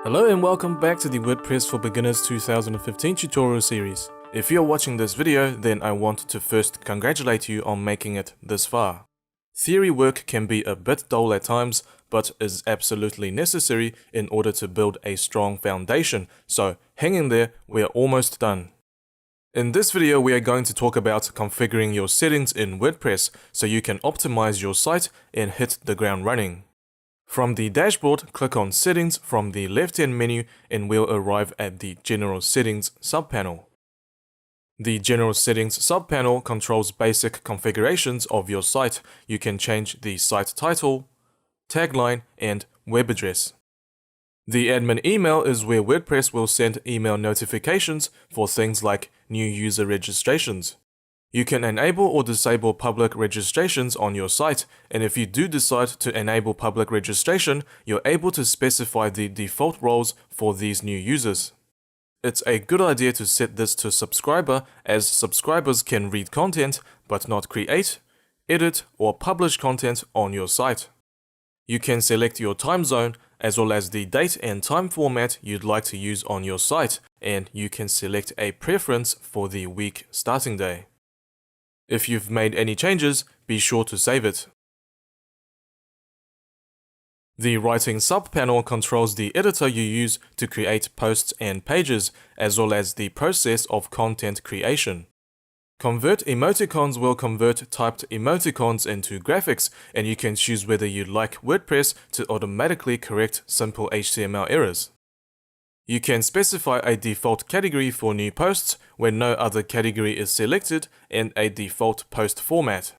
Hello and welcome back to the WordPress for Beginners 2015 tutorial series. If you're watching this video, then I want to first congratulate you on making it this far. Theory work can be a bit dull at times, but is absolutely necessary in order to build a strong foundation, so hang in there, we're almost done. In this video, we are going to talk about configuring your settings in WordPress so you can optimize your site and hit the ground running. From the dashboard, click on Settings from the left-hand menu and we'll arrive at the General Settings subpanel. The General Settings subpanel controls basic configurations of your site. You can change the site title, tagline, and web address. The admin email is where WordPress will send email notifications for things like new user registrations. You can enable or disable public registrations on your site, and if you do decide to enable public registration, you're able to specify the default roles for these new users. It's a good idea to set this to subscriber, as subscribers can read content but not create, edit, or publish content on your site. You can select your time zone as well as the date and time format you'd like to use on your site, and you can select a preference for the week starting day. If you've made any changes, be sure to save it. The Writing subpanel controls the editor you use to create posts and pages, as well as the process of content creation. Convert emoticons will convert typed emoticons into graphics, and you can choose whether you'd like WordPress to automatically correct simple HTML errors. You can specify a default category for new posts when no other category is selected and a default post format.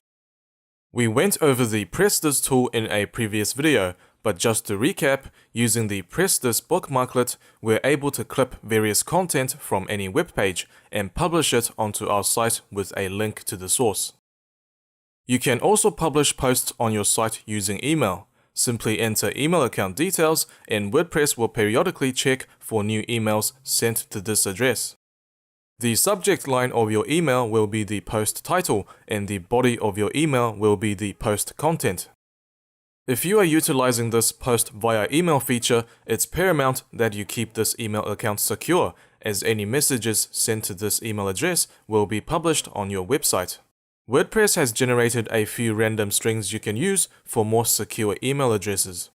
We went over the Press This tool in a previous video, but just to recap, using the Press This bookmarklet, we're able to clip various content from any web page and publish it onto our site with a link to the source. You can also publish posts on your site using email. Simply enter email account details and WordPress will periodically check for new emails sent to this address. The subject line of your email will be the post title and the body of your email will be the post content. If you are utilizing this post via email feature, it's paramount that you keep this email account secure, as any messages sent to this email address will be published on your website. WordPress has generated a few random strings you can use for more secure email addresses.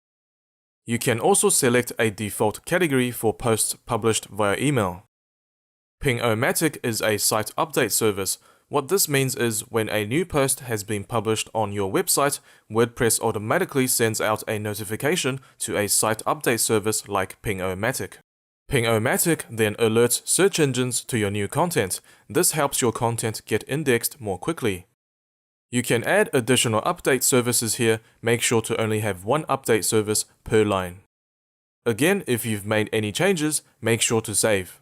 You can also select a default category for posts published via email. Ping-O-Matic is a site update service. What this means is when a new post has been published on your website, WordPress automatically sends out a notification to a site update service like Ping-O-Matic. Ping-O-Matic then alerts search engines to your new content. This helps your content get indexed more quickly. You can add additional update services here. Make sure to only have one update service per line. Again, if you've made any changes, make sure to save.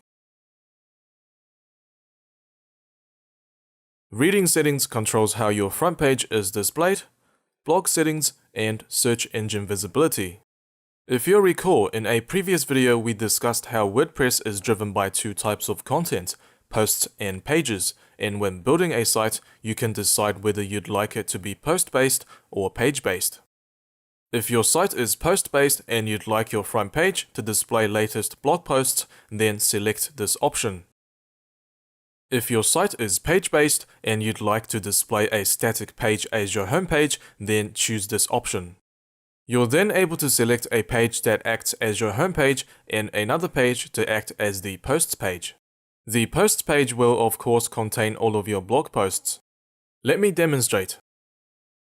Reading settings controls how your front page is displayed, blog settings, and search engine visibility. If you recall, in a previous video we discussed how WordPress is driven by two types of content, posts and pages, and when building a site, you can decide whether you'd like it to be post-based or page-based. If your site is post-based and you'd like your front page to display latest blog posts, then select this option. If your site is page-based and you'd like to display a static page as your homepage, then choose this option. You're then able to select a page that acts as your homepage and another page to act as the posts page. The posts page will of course contain all of your blog posts. Let me demonstrate.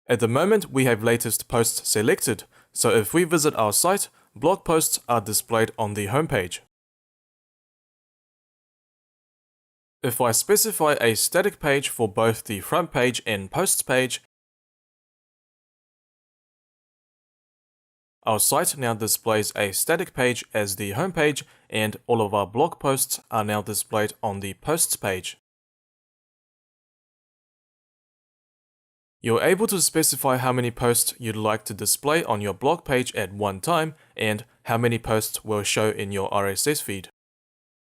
At the moment we have latest posts selected, so if we visit our site, blog posts are displayed on the homepage. If I specify a static page for both the front page and posts page, our site now displays a static page as the homepage, and all of our blog posts are now displayed on the posts page. You're able to specify how many posts you'd like to display on your blog page at one time and how many posts will show in your RSS feed.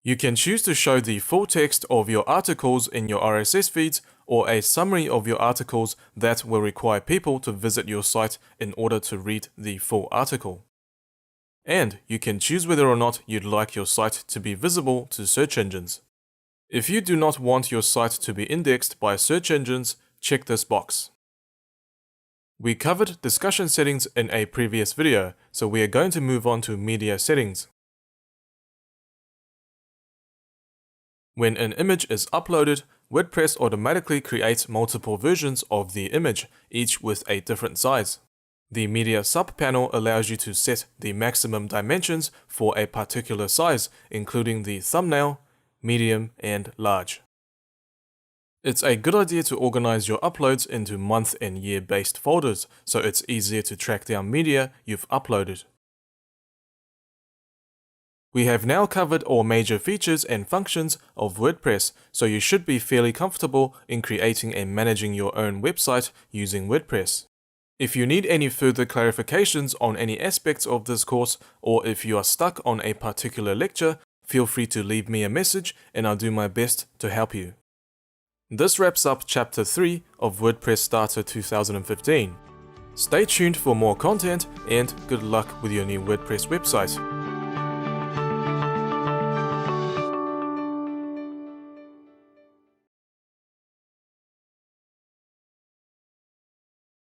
You can choose to show the full text of your articles in your RSS feeds or a summary of your articles that will require people to visit your site in order to read the full article. And you can choose whether or not you'd like your site to be visible to search engines. If you do not want your site to be indexed by search engines, check this box. We covered discussion settings in a previous video, so we are going to move on to media settings. When an image is uploaded, WordPress automatically creates multiple versions of the image, each with a different size. The media subpanel allows you to set the maximum dimensions for a particular size, including the thumbnail, medium, and large. It's a good idea to organize your uploads into month and year based folders, so it's easier to track down media you've uploaded. We have now covered all major features and functions of WordPress, so you should be fairly comfortable in creating and managing your own website using WordPress. If you need any further clarifications on any aspects of this course, or if you are stuck on a particular lecture, feel free to leave me a message and I'll do my best to help you. This wraps up Chapter 3 of WordPress Starter 2015. Stay tuned for more content and good luck with your new WordPress website.